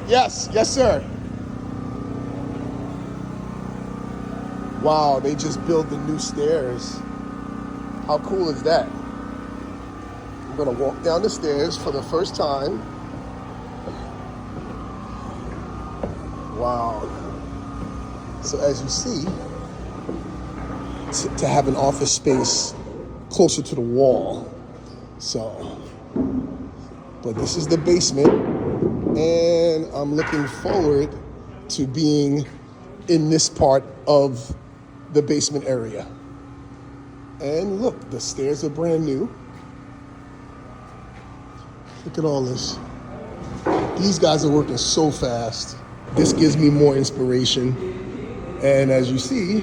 Yes, yes, sir. Wow, they just built the new stairs. How cool is that? I'm gonna walk down the stairs for the first time. Wow. So as you see, to have an office space closer to the wall. So, but this is the basement, and I'm looking forward to being in this part of the basement area. And look, the stairs are brand new. Look at all this. These guys are working so fast. This gives me more inspiration. And as you see,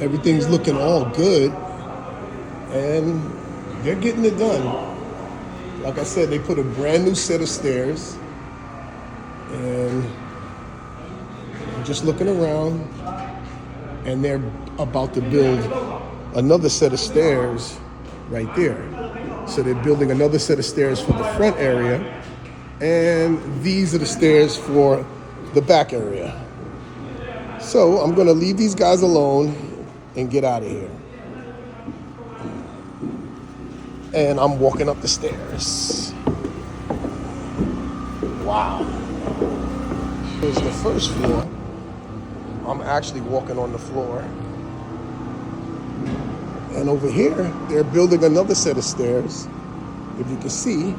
everything's looking all good. And they're getting it done. Like I said, they put a brand new set of stairs. And I'm just looking around. And they're about to build another set of stairs right there. So they're building another set of stairs for the front area, and these are the stairs for the back area. So I'm gonna leave these guys alone and get out of here. And I'm walking up the stairs. Wow. Here's the first floor. I'm actually walking on the floor. And over here, they're building another set of stairs. If you can see,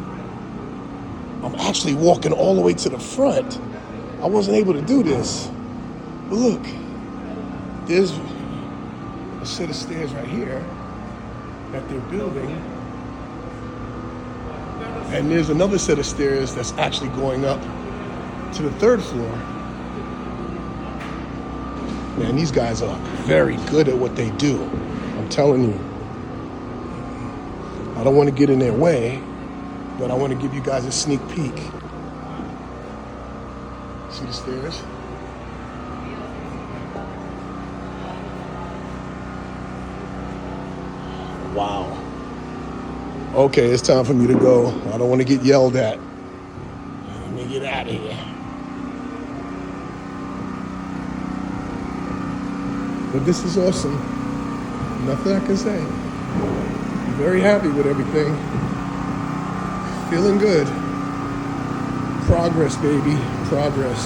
I'm actually walking all the way to the front. I wasn't able to do this. But look, there's a set of stairs right here that they're building. And there's another set of stairs that's actually going up to the third floor. Man, these guys are very good at what they do. I'm telling you. I don't want to get in their way, but I want to give you guys a sneak peek. See the stairs? Wow. Okay, it's time for me to go. I don't want to get yelled at. Let me get out of here. But this is awesome. Nothing I can say. Very happy with everything. Feeling good. Progress, baby. Progress.